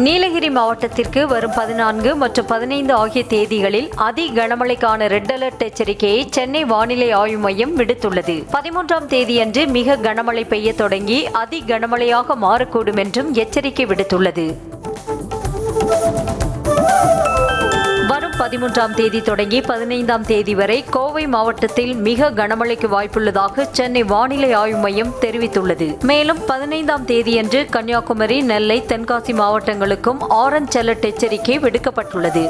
நீலகிரி மாவட்டத்திற்கு வரும் 14 மற்றும் 15 ஆகிய தேதிகளில் அதி கனமழைக்கான ரெட் அலர்ட் எச்சரிக்கையை சென்னை வானிலை ஆய்வு மையம் விடுத்துள்ளது. 13ஆம் தேதியன்று மிக கனமழை பெய்ய தொடங்கி அதி கனமழையாக மாறக்கூடும் என்றும் எச்சரிக்கை விடுத்துள்ளது. வரும் 13ஆம் தேதி தொடங்கி 15ஆம் தேதி வரை கோவை மாவட்டத்தில் மிக கனமழைக்கு வாய்ப்புள்ளதாக சென்னை வானிலை ஆய்வு மையம் தெரிவித்துள்ளது. மேலும் 15ஆம் தேதியன்று கன்னியாகுமரி, நெல்லை, தென்காசி மாவட்டங்களுக்கும் ஆரஞ்ச் அலர்ட் எச்சரிக்கை விடுக்கப்பட்டுள்ளது.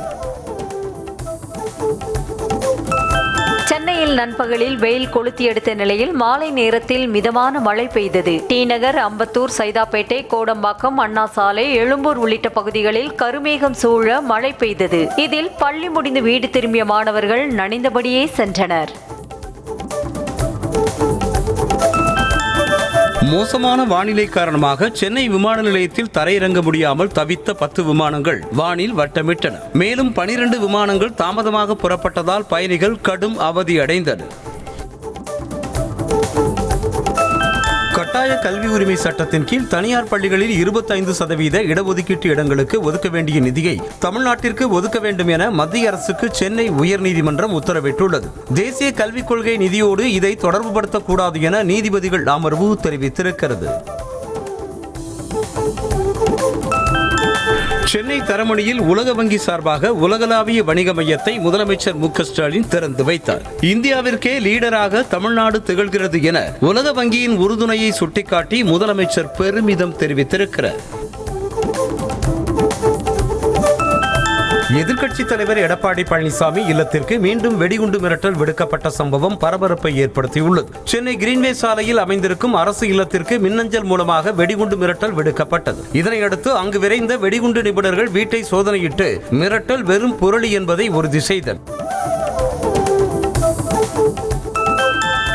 சென்னையில் நண்பகலில் வெயில் கொளுத்தி எடுத்த நிலையில் மாலை நேரத்தில் மிதமான மழை பெய்தது. டி நகர், அம்பத்தூர், சைதாப்பேட்டை, கோடம்பாக்கம், அண்ணா சாலை, எழும்பூர் உள்ளிட்ட பகுதிகளில் கருமேகம் சூழ மழை பெய்தது. இதில் பள்ளி முடிந்து வீடு திரும்பிய மாணவர்கள் நனைந்தபடியே சென்றனர். மோசமான வானிலை காரணமாக சென்னை விமான நிலையத்தில் தரையிறங்க முடியாமல் தவித்த 10 விமானங்கள் வானில் வட்டமிட்டன. மேலும் 12 விமானங்கள் தாமதமாக புறப்பட்டதால் பயணிகள் கடும் அவதி அடைந்தனர். கட்டாய கல்வி உரிமை சட்டத்தின் கீழ் தனியார் பள்ளிகளில் 25% இடஒதுக்கீட்டு இடங்களுக்கு ஒதுக்க வேண்டிய நிதியை தமிழ்நாட்டிற்கு ஒதுக்க வேண்டும் என மத்திய அரசுக்கு சென்னை உயர்நீதிமன்றம் உத்தரவிட்டுள்ளது. தேசிய கல்விக் கொள்கை நிதியோடு இதை தொடர்புபடுத்தக்கூடாது என நீதிபதிகள் அமர்வு தெரிவித்திருக்கிறது. சென்னை தரமணியில் உலக வங்கி சார்பாக உலகளாவிய வணிக மையத்தை முதலமைச்சர் மு.க.ஸ்டாலின் திறந்து வைத்தார். இந்தியாவிற்கே லீடராக தமிழ்நாடு திகழ்கிறது என உலக வங்கியின் உறுதுணையை சுட்டிக்காட்டி முதலமைச்சர் பெருமிதம் தெரிவித்திருக்கிறார். எதிர்க்கட்சித் தலைவர் எடப்பாடி பழனிசாமி இல்லத்திற்கு மீண்டும் வெடிகுண்டு மிரட்டல் விடுக்கப்பட்ட சம்பவம் பரபரப்பை ஏற்படுத்தியுள்ளது. சென்னை கிரீன்வே சாலையில் அமைந்திருக்கும் அரசு இல்லத்திற்கு மின்னஞ்சல் மூலமாக வெடிகுண்டு மிரட்டல் விடுக்கப்பட்டது. இதனையடுத்து அங்கு விரைந்த வெடிகுண்டு நிபுணர்கள் வீட்டை சோதனையிட்டு மிரட்டல் வெறும் புரளி என்பதை உறுதி செய்தனர்.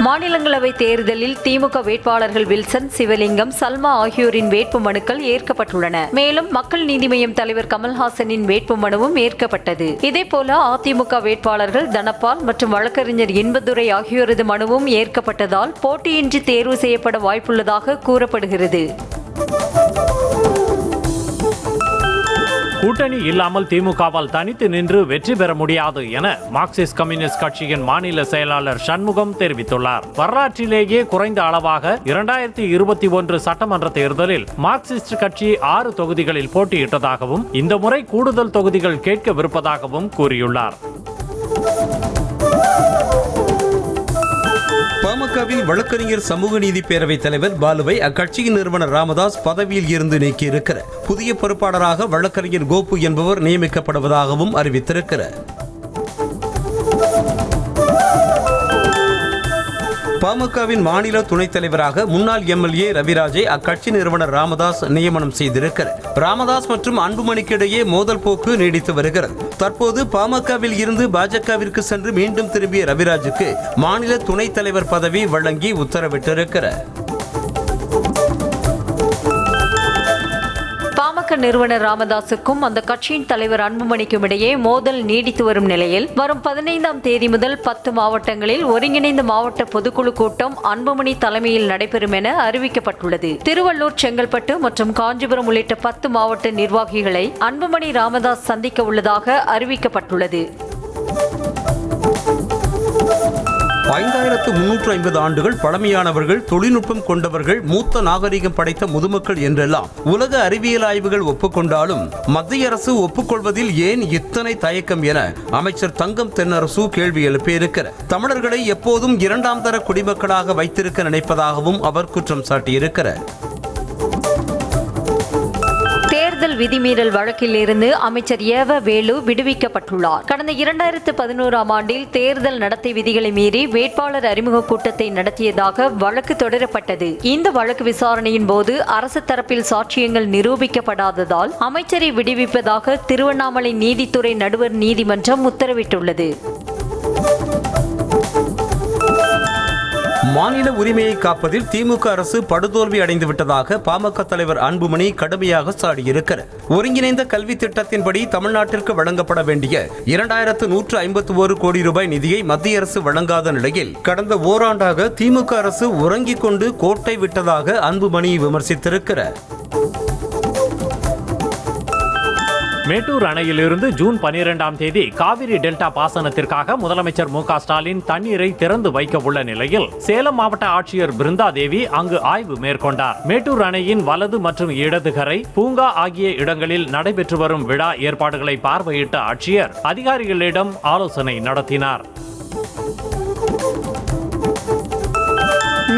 மாநிலங்களவை தேர்தலில் திமுக வேட்பாளர்கள் வில்சன், சிவலிங்கம், சல்மா ஆகியோரின் வேட்பு மனுக்கள் ஏற்கப்பட்டுள்ளன. மேலும் மக்கள் நீதி மய்யம் தலைவர் கமல்ஹாசனின் வேட்பு மனுவும் ஏற்கப்பட்டது. இதேபோல அதிமுக வேட்பாளர்கள் தனபால் மற்றும் வழக்கறிஞர் இன்பதுரை ஆகியோரது மனுவும் ஏற்கப்பட்டதால் போட்டியின்றி தேர்வு செய்யப்பட வாய்ப்புள்ளதாக கூறப்படுகிறது. கூட்டணி இல்லாமல் திமுகவால் தனித்து நின்று வெற்றி பெற முடியாது என மார்க்சிஸ்ட் கம்யூனிஸ்ட் கட்சியின் மாநில செயலாளர் சண்முகம் தெரிவித்துள்ளார். வரலாற்றிலேயே குறைந்த அளவாக 2021 சட்டமன்ற தேர்தலில் மார்க்சிஸ்ட் கட்சி 6 தொகுதிகளில் போட்டியிட்டதாகவும் இந்த முறை கூடுதல் தொகுதிகள் கேட்கவிருப்பதாகவும் கூறியுள்ளார். பாமகவில் வழக்கறிஞர் சமூக நீதி பேரவைத் தலைவர் பாலுவை அக்கட்சியின் நிறுவனர் ராமதாஸ் பதவியில் இருந்து நீக்கியிருக்கிறார். புதிய பொறுப்பாளராக வழக்கறிஞர் கோபு என்பவர் நியமிக்கப்படுவதாகவும் அறிவித்திருக்கிறார். பாமகவின் மாநில துணைத் தலைவராக முன்னாள் எம்எல்ஏ ரவிராஜை அக்கட்சி நிறுவனர் ராமதாஸ் நியமனம் செய்திருக்கிறார். ராமதாஸ் மற்றும் அன்புமணிக்கு இடையே மோதல் போக்கு நீடித்து வருகிறது. தற்போது பாமகவில் இருந்து பாஜகவிற்கு சென்று மீண்டும் திரும்பிய ரவிராஜுக்கு மாநில துணைத் தலைவர் பதவி வழங்கி உத்தரவிட்டிருக்கிறார். பாமக நிறுவனர் ராமதாசுக்கும் அந்த கட்சியின் தலைவர் அன்புமணிக்கும் இடையே மோதல் நீடித்து வரும் நிலையில் வரும் 15ஆம் தேதி முதல் 10 மாவட்டங்களில் ஒருங்கிணைந்த மாவட்ட பொதுக்குழு கூட்டம் அன்புமணி தலைமையில் நடைபெறும் என அறிவிக்கப்பட்டுள்ளது. திருவள்ளூர், செங்கல்பட்டு மற்றும் காஞ்சிபுரம் உள்ளிட்ட 10 மாவட்ட நிர்வாகிகளை அன்புமணி ராமதாஸ் சந்திக்க உள்ளதாக அறிவிக்கப்பட்டுள்ளது. 5350 ஆண்டுகள் பழமையானவர்கள், தொழில்நுட்பம் கொண்டவர்கள், மூத்த நாகரிகம் படைத்த முதுமக்கள் என்றெல்லாம் உலக அறிவியல் ஆய்வுகள் ஒப்புக்கொண்டாலும் மத்திய அரசு ஒப்புக்கொள்வதில் ஏன் இத்தனை தயக்கம் என அமைச்சர் தங்கம் தென்னரசு கேள்வி எழுப்பியிருக்கிறார். தமிழர்களை எப்போதும் 2ஆம் தர குடிமக்களாக வைத்திருக்க நினைப்பதாகவும் அவர் குற்றம் சாட்டியிருக்கிறார். தேர்தல் விதிமீறல் வழக்கில் இருந்து அமைச்சர் ஏவ வேலு விடுவிக்கப்பட்டுள்ளார். கடந்த 2011ஆம் ஆண்டில் தேர்தல் நடத்தை விதிகளை மீறி வேட்பாளர் அறிமுக கூட்டத்தை நடத்தியதாக வழக்கு தொடரப்பட்டது. இந்த வழக்கு விசாரணையின் போது அரசு தரப்பில் சாட்சியங்கள் நிரூபிக்கப்படாததால் அமைச்சரை விடுவிப்பதாக திருவண்ணாமலை நீதித்துறை நடுவர் நீதிமன்றம் உத்தரவிட்டுள்ளது. மாநில உரிமையை காப்பதில் திமுக அரசு படுதோல்வி அடைந்துவிட்டதாக பாமக தலைவர் அன்புமணி கடுமையாக சாடியிருக்கிறார். ஒருங்கிணைந்த கல்வி திட்டத்தின்படி தமிழ்நாட்டிற்கு வழங்கப்பட வேண்டிய 2151 கோடி ரூபாய் நிதியை மத்திய அரசு வழங்காத நிலையில் கடந்த ஓராண்டாக திமுக அரசு உறங்கிக் கொண்டு கோட்டை விட்டதாக அன்புமணி விமர்சித்திருக்கிறார். மேட்டூர் அணையிலிருந்து ஜூன் 12ஆம் தேதி காவிரி டெல்டா பாசனத்திற்காக முதலமைச்சர் மு க ஸ்டாலின் தண்ணீரை திறந்து வைக்க உள்ள நிலையில் சேலம் மாவட்ட ஆட்சியர் பிருந்தா தேவி அங்கு ஆய்வு மேற்கொண்டார். மேட்டூர் அணையின் வலது மற்றும் இடது கரை, பூங்கா ஆகிய இடங்களில் நடைபெற்று வரும் விழா ஏற்பாடுகளை பார்வையிட்ட ஆட்சியர் அதிகாரிகளிடம் ஆலோசனை நடத்தினார்.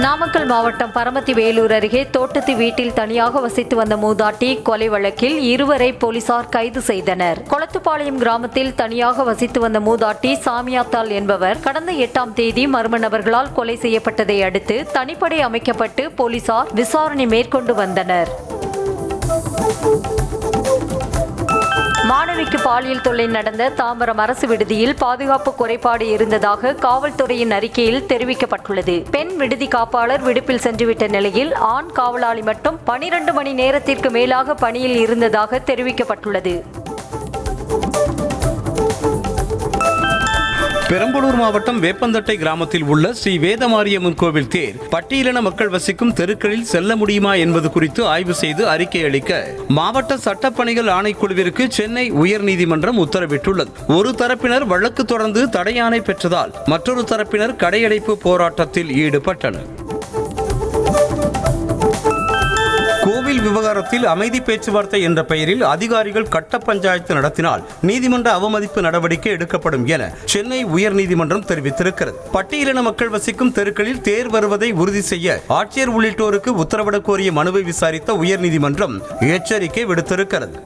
நாமக்கல் மாவட்டம் பரமத்தி வேலூர் அருகே தோட்டத்து வீட்டில் தனியாக வசித்து வந்த மூதாட்டி கொலை வழக்கில் இருவரை போலீசார் கைது செய்தனர். கொளத்துப்பாளையம் கிராமத்தில் தனியாக வசித்து வந்த மூதாட்டி சாமியாத்தாள் என்பவர் கடந்த 8ஆம் தேதி மர்ம நபர்களால் கொலை செய்யப்பட்டதை அடுத்து தனிப்படை அமைக்கப்பட்டு போலீசார் விசாரணை மேற்கொண்டு வந்தனர். மாணவிக்கு பாலியல் தொல்லை நடந்த தாம்பரம் அரசு விடுதியில் பாதுகாப்பு குறைபாடு இருந்ததாக காவல்துறையின் அறிக்கையில் தெரிவிக்கப்பட்டுள்ளது. பெண் விடுதி காப்பாளர் விடுப்பில் சென்றுவிட்ட நிலையில் ஆண் காவலாளி மட்டும் 12 மணி நேரத்திற்கு மேலாக பணியில் இருந்ததாக தெரிவிக்கப்பட்டுள்ளது. பெரம்பலூர் மாவட்டம் வேப்பந்தட்டை கிராமத்தில் உள்ள ஸ்ரீ வேதமாரியம்மன் கோவில் தேர் பட்டியலின மக்கள் வசிக்கும் தெருக்களில் செல்ல முடியுமா என்பது குறித்து ஆய்வு செய்து அறிக்கை அளிக்க மாவட்ட சட்டப்பணிகள் ஆணைக்குழுவிற்கு சென்னை உயர்நீதிமன்றம் உத்தரவிட்டுள்ளது. ஒரு தரப்பினர் வழக்கு தொடர்ந்து தடையாணை பெற்றதால் மற்றொரு தரப்பினர் கடையடைப்பு போராட்டத்தில் ஈடுபட்டனர். கோவில் விவகாரத்தில் அமைதி பேச்சுவார்த்தை என்ற பெயரில் அதிகாரிகள் கட்ட பஞ்சாயத்து நடத்தினால் நீதிமன்ற அவமதிப்பு நடவடிக்கை எடுக்கப்படும் என சென்னை உயர்நீதிமன்றம் தெரிவித்திருக்கிறது. பட்டியலின மக்கள் வசிக்கும் தெருக்களில் தேர் வருவதை உறுதி செய்ய ஆட்சியர் உள்ளிட்டோருக்கு உத்தரவிடக் கோரிய மனுவை விசாரித்த உயர்நீதிமன்றம் எச்சரிக்கை விடுத்திருக்கிறது.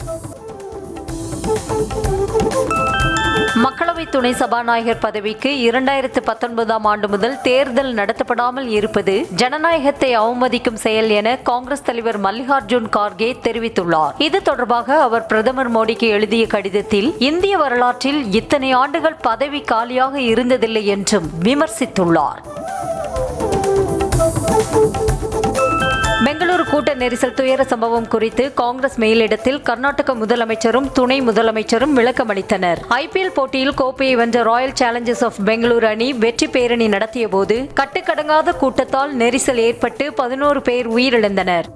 மக்களவை துணை சபாநாயகர் பதவிக்கு 2019ஆம் ஆண்டு முதல் தேர்தல் நடத்தப்படாமல் இருப்பது ஜனநாயகத்தை அவமதிக்கும் செயல் என காங்கிரஸ் தலைவர் மல்லிகார்ஜுன் கார்கே தெரிவித்துள்ளார். இது தொடர்பாக அவர் பிரதமர் மோடிக்கு எழுதிய கடிதத்தில் இந்திய வரலாற்றில் இத்தனை ஆண்டுகள் பதவி காலியாக இருந்ததில்லை என்றும் விமர்சித்துள்ளார். பெங்களூரு கூட்ட நெரிசல் துயர சம்பவம் குறித்து காங்கிரஸ் மேலிடத்தில் கர்நாடக முதலமைச்சரும் துணை முதலமைச்சரும் விளக்கமளித்தனர். IPL போட்டியில் கோப்பையை வென்ற ராயல் சேலஞ்சர்ஸ் ஆஃப் பெங்களூரு அணி வெற்றி பேரணி நடத்திய போது கட்டுக்கடங்காத கூட்டத்தால் நெரிசல் ஏற்பட்டு 11 பேர் உயிரிழந்தனர்.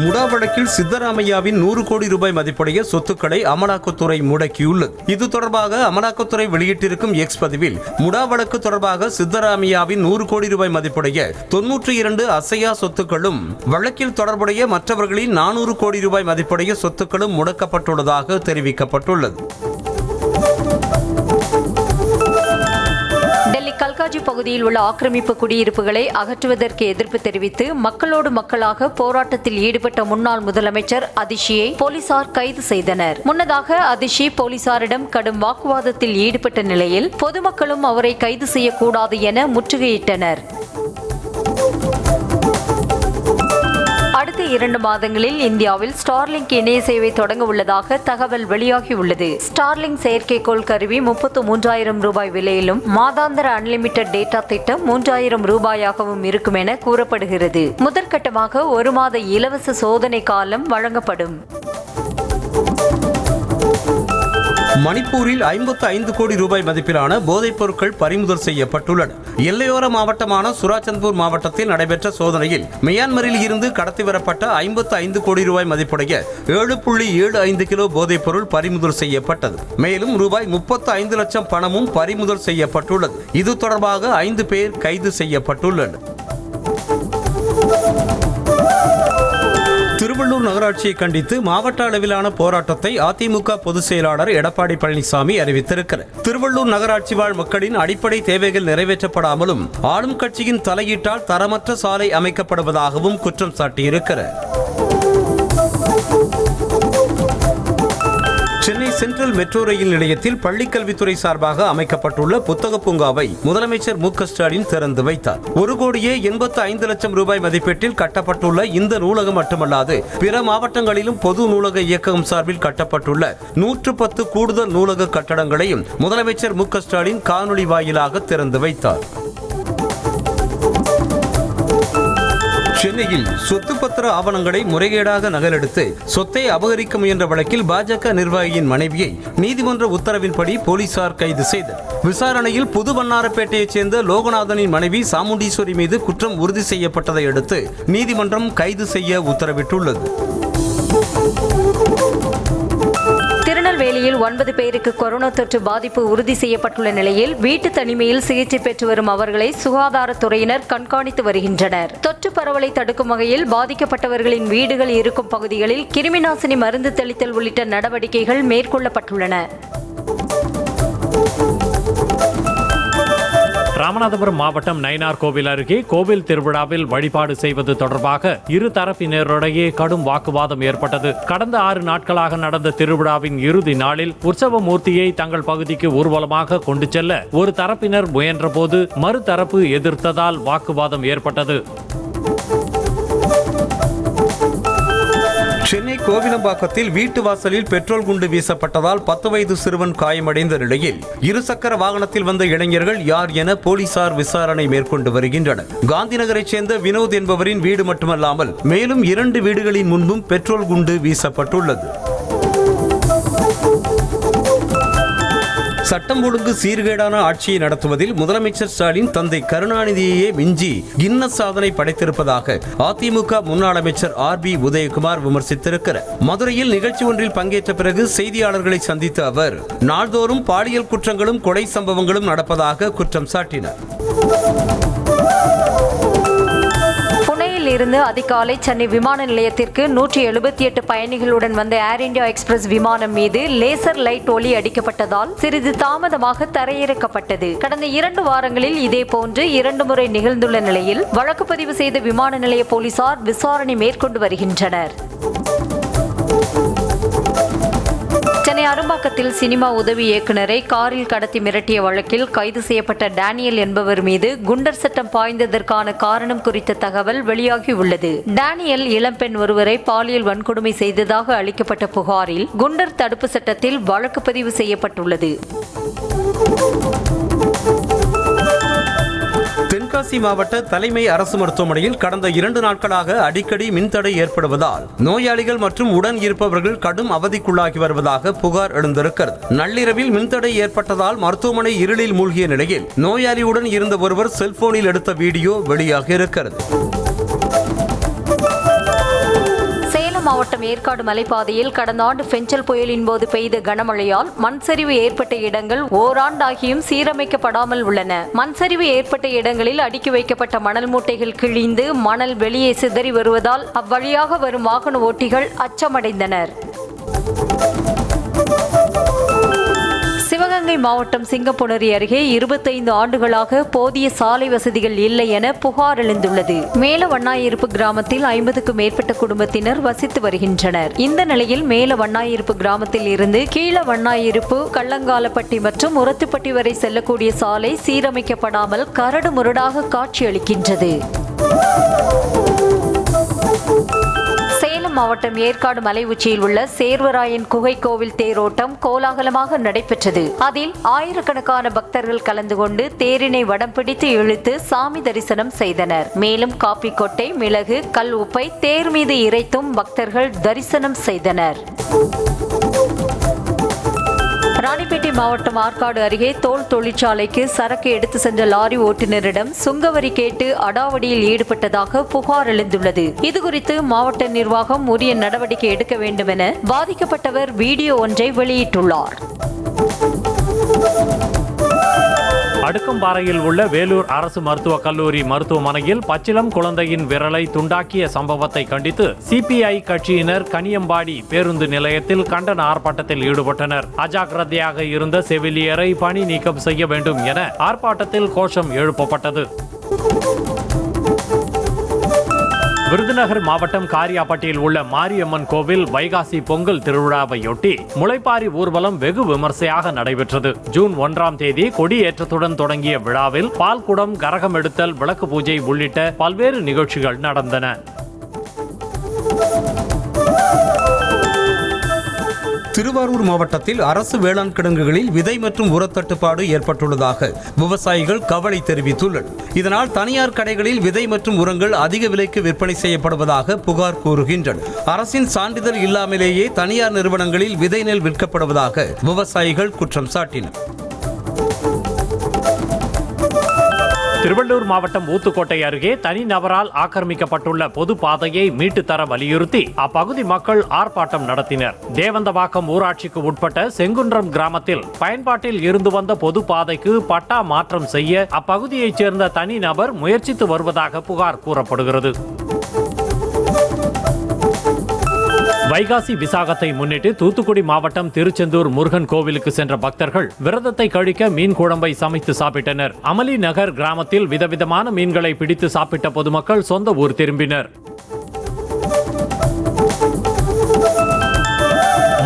முடா வழக்கில் சித்தராமையாவின் 100 கோடி ரூபாய் மதிப்புடைய சொத்துக்களை அமலாக்கத்துறை முடக்கியுள்ளது. இது தொடர்பாக அமலாக்கத்துறை வெளியிட்டிருக்கும் எக்ஸ் பதிவில் முடா வழக்கு தொடர்பாக சித்தராமையாவின் 100 கோடி ரூபாய் மதிப்புடைய 92 அசையா சொத்துக்களும் வழக்கில் தொடர்புடைய மற்றவர்களின் 400 கோடி ரூபாய் மதிப்புடைய சொத்துக்களும் முடக்கப்பட்டுள்ளதாக தெரிவிக்கப்பட்டுள்ளது. டெல்லி கல்காஜி பகுதியில் உள்ள ஆக்கிரமிப்பு குடியிருப்புகளை அகற்றுவதற்கு எதிர்ப்பு தெரிவித்து மக்களோடு மக்களாக போராட்டத்தில் ஈடுபட்ட முன்னாள் முதலமைச்சர் அதிஷியை போலீசார் கைது செய்தனர். முன்னதாக அதிஷி போலீசாரிடம் கடும் வாக்குவாதத்தில் ஈடுபட்ட நிலையில் பொதுமக்களும் அவரை கைது செய்யக்கூடாது என முற்றுகையிட்டனர். அடுத்த 2 மாதங்களில் இந்தியாவில் ஸ்டார்லிங்க் இணைய சேவை தொடங்க உள்ளதாக தகவல் வெளியாகியுள்ளது. ஸ்டார்லிங்க் செயற்கைக்கோள் கருவி 33,000 ரூபாய் விலையிலும் மாதாந்திர அன்லிமிட்டட் டேட்டா திட்டம் 3,000 ரூபாயாகவும் இருக்கும் என கூறப்படுகிறது. முதற்கட்டமாக 1 மாத இலவச சோதனை காலம் வழங்கப்படும். மணிப்பூரில் 55 கோடி ரூபாய் மதிப்பிலான போதைப் பொருட்கள் பறிமுதல் செய்யப்பட்டுள்ளன. எல்லையோர மாவட்டமான சுராச்சந்த்பூர் மாவட்டத்தில் நடைபெற்ற சோதனையில் மியான்மரில் இருந்து கடத்தி வரப்பட்ட 55 கோடி ரூபாய் மதிப்புடைய 7.75 கிலோ போதைப் பொருள் பறிமுதல் செய்யப்பட்டது. மேலும் ரூபாய் 35 லட்சம் பணமும் பறிமுதல் செய்யப்பட்டுள்ளது. இது தொடர்பாக 5 பேர் கைது செய்யப்பட்டுள்ளனர். திருவள்ளூர் நகராட்சியை கண்டித்து மாவட்ட அளவிலான போராட்டத்தை அதிமுக பொதுச் செயலாளர் எடப்பாடி பழனிசாமி அறிவித்திருக்கிறார். திருவள்ளூர் நகராட்சி வாழ் மக்களின் அடிப்படை தேவைகள் நிறைவேற்றப்படாமலும் ஆளும் கட்சியின் தலையீட்டால் தரமற்ற சாலை அமைக்கப்படுவதாகவும் குற்றம் சாட்டியிருக்கிறார். சென்னை சென்ட்ரல் மெட்ரோ ரயில் நிலையத்தில் பள்ளிக்கல்வித்துறை சார்பாக அமைக்கப்பட்டுள்ள புத்தக பூங்காவை முதலமைச்சர் மு க ஸ்டாலின் திறந்து வைத்தார். 1,85 லட்சம் ரூபாய் மதிப்பீட்டில் கட்டப்பட்டுள்ள இந்த நூலகம் மட்டுமல்லாது பிற மாவட்டங்களிலும் பொது நூலக இயக்ககம் சார்பில் கட்டப்பட்டுள்ள 110 கூடுதல் நூலக கட்டடங்களையும் முதலமைச்சர் மு க ஸ்டாலின் காணொலி வாயிலாக திறந்து வைத்தார். சென்னையில் சொத்து பத்திர ஆவணங்களை முறைகேடாக நகலெடுத்து சொத்தை அபகரிக்க முயன்ற வழக்கில் பாஜக நிர்வாகியின் மனைவியை நீதிமன்ற உத்தரவின்படி போலீசார் கைது செய்தனர். விசாரணையில் புதுவண்ணாரப்பேட்டையைச் சேர்ந்த லோகநாதனின் மனைவி சாமுண்டீஸ்வரி மீது குற்றம் உறுதி செய்யப்பட்டதை அடுத்து நீதிமன்றம் கைது செய்ய உத்தரவிட்டுள்ளது. திருநெல்வேலியில் 9 பேருக்கு கொரோனா தொற்று பாதிப்பு உறுதி செய்யப்பட்டுள்ள நிலையில் வீட்டு தனிமையில் சிகிச்சை பெற்று வரும் அவர்களை சுகாதாரத்துறையினர் கண்காணித்து வருகின்றனர். தொற்று பரவலை தடுக்கும் வகையில் பாதிக்கப்பட்டவர்களின் வீடுகள் இருக்கும் பகுதிகளில் கிருமிநாசினி மருந்து தெளித்தல் உள்ளிட்ட நடவடிக்கைகள் மேற்கொள்ளப்பட்டுள்ளன. ராமநாதபுரம் மாவட்டம் நயினார் கோவில் அருகே கோவில் திருவிழாவில் வழிபாடு செய்வது தொடர்பாக இரு தரப்பினரிடையே கடும் வாக்குவாதம் ஏற்பட்டது. கடந்த 6 நாட்களாக நடந்த திருவிழாவின் இறுதி நாளில் உற்சவ மூர்த்தியை தங்கள் பகுதிக்கு ஊர்வலமாக கொண்டு செல்ல ஒரு தரப்பினர் முயன்றபோது மறுதரப்பு எதிர்த்ததால் வாக்குவாதம் ஏற்பட்டது. சென்னை கோவிலம்பாக்கத்தில் வீட்டு வாசலில் பெட்ரோல் குண்டு வீசப்பட்டதால் 10 வயது சிறுவன் காயமடைந்த நிலையில் இருசக்கர வாகனத்தில் வந்த இளைஞர்கள் யார் என போலீசார் விசாரணை மேற்கொண்டு வருகின்றனர். காந்திநகரைச் சேர்ந்த வினோத் என்பவரின் வீடு மட்டுமல்லாமல் மேலும் 2 வீடுகளின் முன்பும் பெட்ரோல் குண்டு வீசப்பட்டுள்ளது. சட்டம் ஒழுங்கு சீர்கேடான ஆட்சியை நடத்துவதில் முதலமைச்சர் ஸ்டாலின் தந்தை கருணாநிதியையே மிஞ்சி கின்னஸ் சாதனை படைத்திருப்பதாக அதிமுக முன்னாள் அமைச்சர் RB உதயகுமார் விமர்சித்திருக்கிறார். மதுரையில் நிகழ்ச்சி ஒன்றில் பங்கேற்ற பிறகு செய்தியாளர்களை சந்தித்த அவர் நாள்தோறும் பாலியல் குற்றங்களும் கொலை சம்பவங்களும் நடப்பதாக குற்றம் சாட்டினார். இருந்து அதிகாலை சென்னை விமான நிலையத்திற்கு 178 பயணிகளுடன் வந்த ஏர் இந்தியா எக்ஸ்பிரஸ் விமானம் மீது லேசர் லைட் ஒளி அடிக்கப்பட்டதால் சிறிது தாமதமாக தரையிறக்கப்பட்டது. கடந்த 2 வாரங்களில் இதேபோன்று 2 முறை நிகழ்ந்துள்ள நிலையில் வழக்கு பதிவு செய்த விமான நிலைய போலீசார் விசாரணை மேற்கொண்டு வருகின்றனர். சென்னை அரும்பாக்கத்தில் சினிமா உதவி இயக்குநரை காரில் கடத்தி மிரட்டிய வழக்கில் கைது செய்யப்பட்ட டேனியல் என்பவர் மீது குண்டர் சட்டம் பாய்ந்ததற்கான காரணம் குறித்த தகவல் வெளியாகியுள்ளது. டேனியல் இளம்பெண் ஒருவரை பாலியல் வன்கொடுமை செய்ததாக அளிக்கப்பட்ட புகாரில் குண்டர் தடுப்பு சட்டத்தில் வழக்கு பதிவு செய்யப்பட்டுள்ளது. தென்காசி மாவட்ட தலைமை அரசு மருத்துவமனையில் கடந்த 2 நாட்களாக அடிக்கடி மின்தடை ஏற்படுவதால் நோயாளிகள் மற்றும் உடன் இருப்பவர்கள் கடும் அவதிக்குள்ளாகி வருவதாக புகார் எழுந்திருக்கிறது. நள்ளிரவில் மின்தடை ஏற்பட்டதால் மருத்துவமனை இருளில் மூழ்கிய நிலையில் நோயாளியுடன் இருந்த ஒருவர் செல்போனில் எடுத்த வீடியோ வெளியாகி இருக்கிறது. மாவட்டம் ஏற்காடு மலைப்பாதையில் கடந்த ஆண்டு பெஞ்சல் புயலின் போது பெய்த கனமழையால் மண்சரிவு ஏற்பட்ட இடங்கள் ஓராண்டாகியும் சீரமைக்கப்படாமல் உள்ளன. மண்சரிவு ஏற்பட்ட இடங்களில் அடுக்கி வைக்கப்பட்ட மணல் மூட்டைகள் கிழிந்து மணல் வெளியே சிதறி வருவதால் அவ்வழியாக வரும் வாகன ஓட்டிகள் அச்சமடைந்தனர். சிவகங்கை மாவட்டம் சிங்கம்புணரி அருகே 25 ஆண்டுகளாக போதிய சாலை வசதிகள் இல்லை என புகார் எழுந்துள்ளது. மேல வண்ணாயிருப்பு கிராமத்தில் 50க்கும் மேற்பட்ட குடும்பத்தினர் வசித்து வருகின்றனர். இந்த நிலையில் மேல வண்ணாயிருப்பு கிராமத்தில் இருந்து கீழ வண்ணாயிருப்பு, கள்ளங்காலப்பட்டி மற்றும் உரத்துப்பட்டி வரை செல்லக்கூடிய சாலை சீரமைக்கப்படாமல் கரடு முரடாக காட்சியளிக்கின்றது. சேலம் மாவட்டம் ஏற்காடு மலை உச்சியில் உள்ள சேர்வராயன் குகை கோவில் தேரோட்டம் கோலாகலமாக நடைபெற்றது. அதில் ஆயிரக்கணக்கான பக்தர்கள் கலந்து கொண்டு தேரினை வடம் பிடித்து இழுத்து சாமி தரிசனம் செய்தனர். மேலும் காப்பி கொட்டை, மிளகு, கல் உப்பை தேர் மீது இறைத்தும் பக்தர்கள் தரிசனம் செய்தனர். ராணிப்பேட்டை மாவட்டம் ஆற்காடு அருகே தோல் தொழிற்சாலைக்கு சரக்கு எடுத்து சென்ற லாரி ஓட்டுநரிடம் சுங்கவரி கேட்டு அடாவடியில் ஈடுபட்டதாக புகார் எழுந்துள்ளது. இதுகுறித்து மாவட்ட நிர்வாகம் உரிய நடவடிக்கை எடுக்க வேண்டும் என பாதிக்கப்பட்டவர் வீடியோ ஒன்றை வெளியிட்டுள்ளார். அடுக்கம்பாறையில் உள்ள வேலூர் அரசு மருத்துவக் கல்லூரி மருத்துவமனையில் பச்சிளம் குழந்தையின் விரலை துண்டாக்கிய சம்பவத்தை கண்டித்து சிபிஐ கட்சியினர் கனியம்பாடி பேருந்து நிலையத்தில் கண்டன ஆர்ப்பாட்டத்தில் ஈடுபட்டனர். அஜாக்கிரதையாக இருந்த செவிலியரை பணி நீக்கம் செய்ய வேண்டும் என ஆர்ப்பாட்டத்தில் கோஷம் எழுப்பப்பட்டது. விருதுநகர் மாவட்டம் காரியாப்பட்டியில் உள்ள மாரியம்மன் கோவில் வைகாசி பொங்கல் திருவிழாவையொட்டி முளைப்பாரி ஊர்வலம் வெகு விமர்சையாக நடைபெற்றது. ஜூன் 1ஆம் தேதி கொடியேற்றத்துடன் தொடங்கிய விழாவில் பால்குடம், கரகம் எடுத்தல், விளக்கு பூஜை உள்ளிட்ட பல்வேறு நிகழ்ச்சிகள் நடந்தன. திருவாரூர் மாவட்டத்தில் அரசு வேளாண் கிடங்குகளில் விதை மற்றும் உரத்தட்டுப்பாடு ஏற்பட்டுள்ளதாக விவசாயிகள் கவலை தெரிவித்துள்ளனர். இதனால் தனியார் கடைகளில் விதை மற்றும் உரங்கள் அதிக விலைக்கு விற்பனை செய்யப்படுவதாக புகார் கூறுகின்றனர். அரசின் சான்றிதழ் இல்லாமலேயே தனியார் நிறுவனங்களில் விதை நெல் விற்கப்படுவதாக விவசாயிகள் குற்றம் சாட்டினர். திருவள்ளூர் மாவட்டம் ஊத்துக்கோட்டை அருகே தனிநபரால் ஆக்கிரமிக்கப்பட்டுள்ள பொது பாதையை மீட்டு தர வலியுறுத்தி அப்பகுதி மக்கள் ஆர்ப்பாட்டம் நடத்தினர். தேவந்தவாக்கம் ஊராட்சிக்கு உட்பட்ட செங்குன்றம் கிராமத்தில் பயன்பாட்டில் இருந்து வந்த பொது பாதைக்கு பட்டா மாற்றம் செய்ய அப்பகுதியைச் சேர்ந்த தனிநபர் முயற்சித்து வருவதாக புகார் கூறப்படுகிறது. வைகாசி விசாகத்தை முன்னிட்டு தூத்துக்குடி மாவட்டம் திருச்செந்தூர் முருகன் கோவிலுக்கு சென்ற பக்தர்கள் விரதத்தை கழிக்க மீன் குழம்பை சமைத்து சாப்பிட்டனர். அமளி நகர் கிராமத்தில் விதவிதமான மீன்களை பிடித்து சாப்பிட்ட பொதுமக்கள் சொந்த ஊர் திரும்பினர்.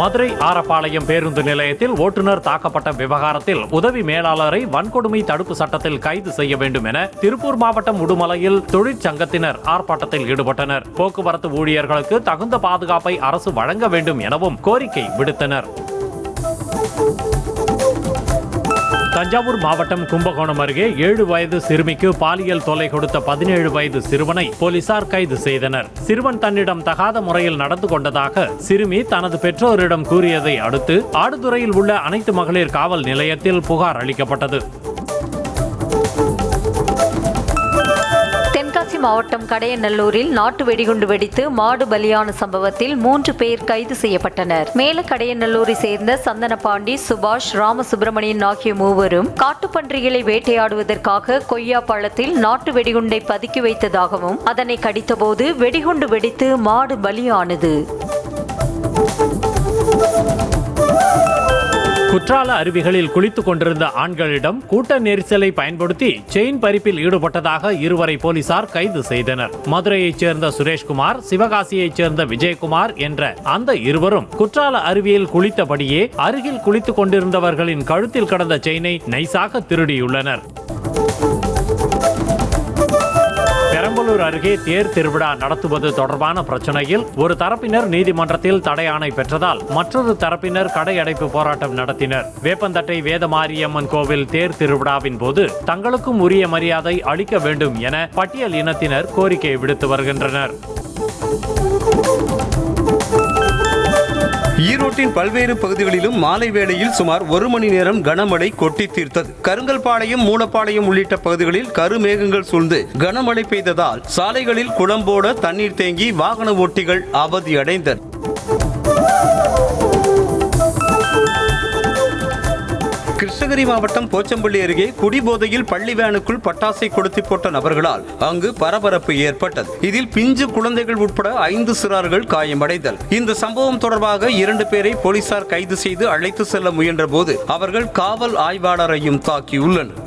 மதுரை ஆரப்பாளையம் பேருந்து நிலையத்தில் ஓட்டுநர் தாக்கப்பட்ட விவகாரத்தில் உதவி மேலாளரை வன்கொடுமை தடுப்பு சட்டத்தில் கைது செய்ய வேண்டும் என திருப்பூர் மாவட்டம் உடுமலையில் தொழிற்சங்கத்தினர் ஆர்ப்பாட்டத்தில் ஈடுபட்டனர். போக்குவரத்து ஊழியர்களுக்கு தகுந்த பாதுகாப்பை அரசு வழங்க வேண்டும் எனவும் கோரிக்கை விடுத்தனர். தஞ்சாவூர் மாவட்டம் கும்பகோணம் அருகே 7 வயது சிறுமிக்கு பாலியல் தொல்லை கொடுத்த 17 வயது சிறுவனை போலீசார் கைது செய்தனர். சிறுவன் தன்னிடம் தகாத முறையில் நடந்து கொண்டதாக சிறுமி தனது பெற்றோரிடம் கூறியதை அடுத்து ஆடுதுறையில் உள்ள அனைத்து மகளிர் காவல் நிலையத்தில் புகார் அளிக்கப்பட்டது. தென்காசி மாவட்டம் கடையநல்லூரில் நாட்டு வெடிகுண்டு வெடித்து மாடு பலியான சம்பவத்தில் 3 பேர் கைது செய்யப்பட்டனர். மேல கடையநல்லூரை சேர்ந்த சந்தனபாண்டி, சுபாஷ், ராமசுப்பிரமணியன் ஆகிய மூவரும் காட்டுப்பன்றிகளை வேட்டையாடுவதற்காக கொய்யா பழத்தில் நாட்டு வெடிகுண்டை பதுக்கி வைத்ததாகவும் அதனை கடித்தபோது வெடிகுண்டு வெடித்து மாடு பலியானது. குற்றால அருவிகளில் குளித்துக் கொண்டிருந்த ஆண்களிடம் கூட்ட நெரிசலை பயன்படுத்தி செயின் பறிப்பில் ஈடுபட்டதாக 2 வரை போலீசார் கைது செய்தனர். மதுரையைச் சேர்ந்த சுரேஷ்குமார், சிவகாசியைச் சேர்ந்த விஜயகுமார் என்ற அந்த இருவரும் குற்றால அருவியில் குளித்தபடியே அருகில் குளித்துக் கொண்டிருந்தவர்களின் கழுத்தில் கடந்த செயினை நைசாக திருடியுள்ளனர். பெரம்பலூர் அருகே தேர் திருவிழா நடத்துவது தொடர்பான பிரச்சனையில் ஒரு தரப்பினர் நீதிமன்றத்தில் தடை ஆணை பெற்றதால் மற்றொரு தரப்பினர் கடையடைப்பு போராட்டம் நடத்தினர். வேப்பந்தட்டை வேதமாரியம்மன் கோவில் தேர் திருவிழாவின் போது தங்களுக்கும் உரிய மரியாதை அளிக்க வேண்டும் என பட்டியல் இனத்தினர் கோரிக்கை விடுத்து வருகின்றனர். ஈரோட்டின் பல்வேறு பகுதிகளிலும் மாலை வேளையில் சுமார் 1 மணி நேரம் கனமழை கொட்டி தீர்த்தது. கருங்கல்பாளையம், மூலப்பாளையம் உள்ளிட்ட பகுதிகளில் கருமேகங்கள் சூழ்ந்து கனமழை பெய்ததால் சாலைகளில் குளம்போட தண்ணீர் தேங்கி வாகன ஓட்டிகள் அவதியடைந்தனர். கிருஷ்ணகிரி மாவட்டம் போச்சம்பள்ளி அருகே குடிபோதையில் பள்ளி வேனுக்குள் பட்டாசை கொளுத்தி போட்ட நபர்களால் அங்கு பரபரப்பு ஏற்பட்டது. இதில் பிஞ்சு குழந்தைகள் உட்பட 5 சிறார்கள் காயமடைந்தனர். இந்த சம்பவம் தொடர்பாக 2 பேரை போலீசார் கைது செய்து அழைத்து செல்ல முயன்ற போது அவர்கள் காவல் ஆய்வாளரையும் தாக்கியுள்ளனர்.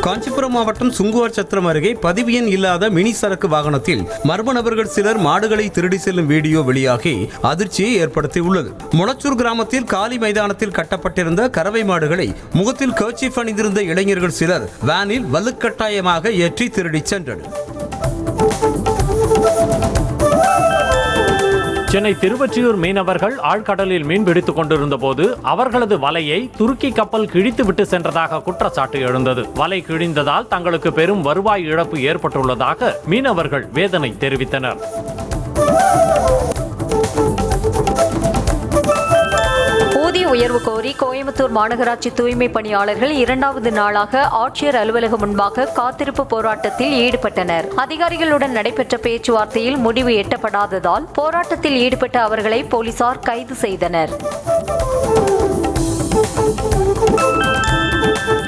காஞ்சிபுரம் மாவட்டம் சுங்குவார் சத்திரம் அருகே பதிவு எண் இல்லாத மினி சரக்கு வாகனத்தில் மர்ம நபர்கள் சிலர் மாடுகளை திருடி செல்லும் வீடியோ வெளியாகி அதிர்ச்சியை ஏற்படுத்தியுள்ளது. மொளச்சூர் கிராமத்தில் காலி மைதானத்தில் கட்டப்பட்டிருந்த கறவை மாடுகளை முகத்தில் கர்ச்சீஃப் அணிந்திருந்த இளைஞர்கள் சிலர் வேனில் வலுக்கட்டாயமாக ஏற்றி திருடி சென்றனர். சென்னை திருவொற்றியூர் மீனவர்கள் ஆழ்கடலில் மீன் பிடித்துக் கொண்டிருந்த போது அவர்களது வலையை துருக்கி கப்பல் கிழித்துவிட்டு சென்றதாக குற்றச்சாட்டு எழுந்தது. வலை கிழிந்ததால் தங்களுக்கு பெரும் வருவாய் இழப்பு ஏற்பட்டுள்ளதாக மீனவர்கள் வேதனை தெரிவித்தனர். ஊதிய உயர்வு கோரி கோயம்புத்தூர் மாநகராட்சி தூய்மை பணியாளர்கள் 2வது நாளாக ஆட்சியர் அலுவலகம் முன்பாக காத்திருப்பு போராட்டத்தில் ஈடுபட்டனர். அதிகாரிகளுடன் நடைபெற்ற பேச்சுவார்த்தையில் முடிவு எட்டப்படாததால் போராட்டத்தில் ஈடுபட்ட அவர்களை போலீசார் கைது செய்தனர்.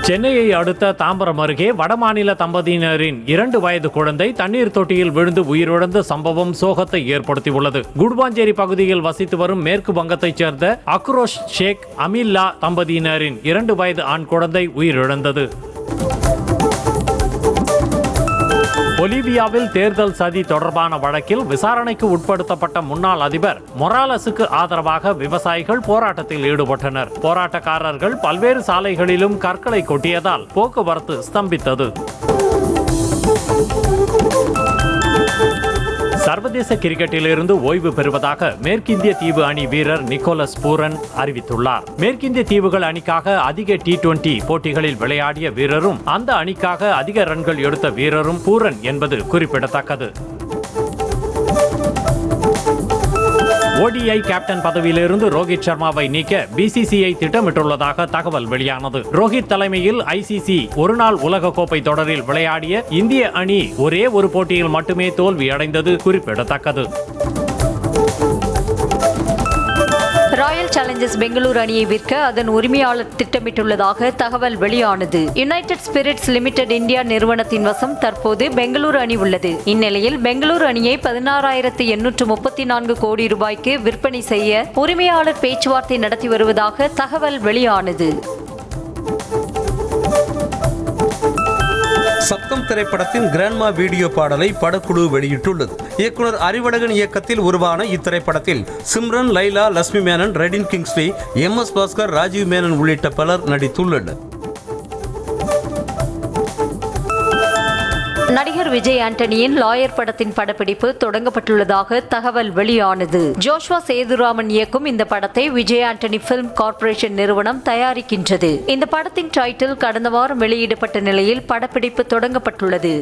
சென்னையை அடுத்த தாம்பரம் அருகே வடமாநில தம்பதியினரின் 2 வயது குழந்தை தண்ணீர் தொட்டியில் விழுந்து உயிரிழந்த சம்பவம் சோகத்தை ஏற்படுத்தியுள்ளது. குடுவாஞ்சேரி பகுதியில் வசித்து வரும் மேற்கு வங்கத்தைச் சேர்ந்த அக்ரோஷ் ஷேக் அமில்லா தம்பதியினரின் 2 வயது ஆண் குழந்தை உயிரிழந்தது. பொலிவியாவில் தேர்தல் சதி தொடர்பான வழக்கில் விசாரணைக்கு உட்படுத்தப்பட்ட முன்னாள் அதிபர் மொராலஸுக்கு ஆதரவாக விவசாயிகள் போராட்டத்தில் ஈடுபட்டனர். போராட்டக்காரர்கள் பல்வேறு சாலைகளிலும் கற்களை கொட்டியதால் போக்குவரத்து ஸ்தம்பித்தது. சர்வதேச கிரிக்கெட்டில் இருந்து ஓய்வு பெறுவதாக மேற்கிந்திய தீவு அணி வீரர் நிக்கோலஸ் பூரன் அறிவித்துள்ளார். மேற்கிந்திய தீவுகள் அணிக்காக அதிக T20 போட்டிகளில் விளையாடிய வீரரும் அந்த அணிக்காக அதிக ரன்கள் எடுத்த வீரரும் பூரன் என்பது குறிப்பிடத்தக்கது. ODI கேப்டன் பதவியிலிருந்து ரோஹித் சர்மாவை நீக்க BCCI திட்டமிட்டுள்ளதாக தகவல் வெளியானது. ரோஹித் தலைமையில் ICC ஒருநாள் உலக கோப்பை தொடரில் விளையாடிய இந்திய அணி ஒரே ஒரு போட்டியில் மட்டுமே தோல்வியடைந்தது குறிப்பிடத்தக்கது. ராயல் சேலஞ்சர்ஸ் பெங்களூரு அணியை விற்க அதன் உரிமையாளர் திட்டமிட்டுள்ளதாக தகவல் வெளியானது. யுனைடெட் ஸ்பிரிட்ஸ் லிமிடெட் இந்தியா நிறுவனத்தின் வசம் தற்போது பெங்களூரு அணி உள்ளது. இந்நிலையில் பெங்களூரு அணியை 16,834 கோடி ரூபாய்க்கு விற்பனை செய்ய உரிமையாளர் பேச்சுவார்த்தை நடத்தி வருவதாக தகவல் வெளியானது. சப்தம் திரைப்படத்தின் கிராண்ட்மா வீடியோ பாடலை படக்குழு வெளியிட்டுள்ளது. இயக்குனர் அறிவழகன் இயக்கத்தில் உருவான இத்திரைப்படத்தில் சிம்ரன், லைலா, லட்சுமி மேனன், ரெடின் கிங்ஸ்லி, MS பாஸ்கர், ராஜீவ் மேனன் உள்ளிட்ட பலர் நடித்துள்ளனர். நடிகர் விஜய் ஆண்டனியின் லாயர் படத்தின் படப்பிடிப்பு தொடங்கப்பட்டுள்ளதாக தகவல் வெளியானது. ஜோஷ்வா சேதுராமன் இயக்கும் இந்த படத்தை விஜய் ஆண்டனி பிலிம் கார்ப்பரேஷன் நிறுவனம் தயாரிக்கின்றது. இந்த படத்தின் டைட்டில் கடந்த வாரம் வெளியிடப்பட்ட நிலையில் படப்பிடிப்பு தொடங்கப்பட்டுள்ளது.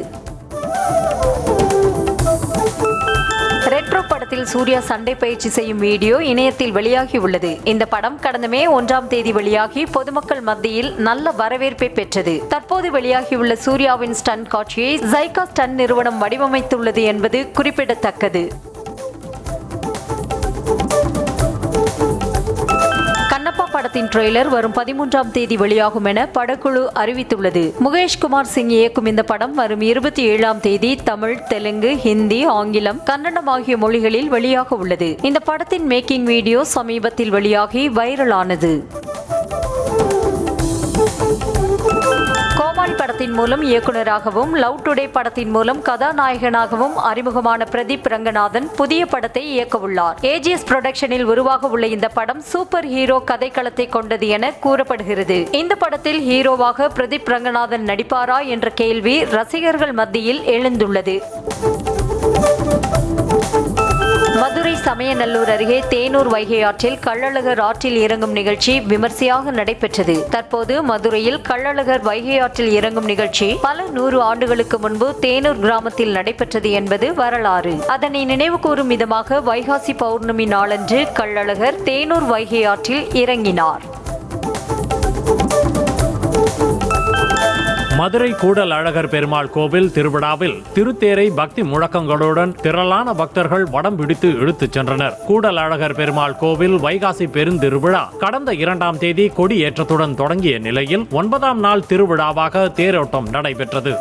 ரெட்ரோ படத்தில் சூர்யா சண்டை பயிற்சி செய்யும் வீடியோ இணையத்தில் வெளியாகி உள்ளது. இந்த படம் கடந்த மே 1 வெளியாகி பொதுமக்கள் மத்தியில் நல்ல வரவேற்பை பெற்றது. தற்போது வெளியாகியுள்ள சூர்யாவின் ஸ்டண்ட் காட்சியை ஜைகா ஸ்டண்ட் நிறுவனம் வடிவமைத்துள்ளது என்பது குறிப்பிடத்தக்கது. கண்ணப்பா படத்தின் ட்ரெய்லர் வரும் 13 வெளியாகும் என படக்குழு அறிவித்துள்ளது. முகேஷ்குமார் சிங் இயக்கும் இந்த படம் வரும் 27 தமிழ், தெலுங்கு, ஹிந்தி, ஆங்கிலம், கன்னடம் ஆகிய மொழிகளில் வெளியாக உள்ளது. இந்த படத்தின் மேக்கிங் வீடியோ சமீபத்தில் வெளியாகி வைரலானது. கோமாளி படத்தின் மூலம் இயக்குநராகவும், லவ் டுடே படத்தின் மூலம் கதாநாயகனாகவும் அறிமுகமான பிரதீப் ரங்கநாதன் புதிய படத்தை இயக்கவுள்ளார். AGS புரொடக்ஷனில் உருவாக உள்ள இந்த படம் சூப்பர் ஹீரோ கதைக்களத்தை கொண்டது என கூறப்படுகிறது. இந்த படத்தில் ஹீரோவாக பிரதீப் ரங்கநாதன் நடிப்பாரா என்ற கேள்வி ரசிகர்கள் மத்தியில் எழுந்துள்ளது. மதுரை சமயநல்லூர் அருகே தேனூர் வைகை ஆற்றில் கள்ளழகர் ஆற்றில் இறங்கும் நிகழ்ச்சி விமர்சையாக நடைபெற்றது. தற்போது மதுரையில் கள்ளழகர் வைகை ஆற்றில் இறங்கும் நிகழ்ச்சி பல 100 ஆண்டுகளுக்கு முன்பு தேனூர் கிராமத்தில் நடைபெற்றது என்பது வரலாறு. அதனை நினைவு கூறும் விதமாக வைகாசி பௌர்ணமி நாளன்று கள்ளழகர் தேனூர் வைகை ஆற்றில் இறங்கினார். மதுரை கூடல் அழகர் பெருமாள் கோவில் திருவிழாவில் திருத்தேரை பக்தி முழக்கங்களுடன் திரளான பக்தர்கள் வடம் பிடித்து இழுத்துச் சென்றனர். கூடல் அழகர் பெருமாள் கோவில் வைகாசி பெருந்திருவிழா கடந்த 2 கொடி ஏற்றத்துடன் தொடங்கிய நிலையில் 9ஆம் நாள் திருவிழாவாக தேரோட்டம் நடைபெற்றது.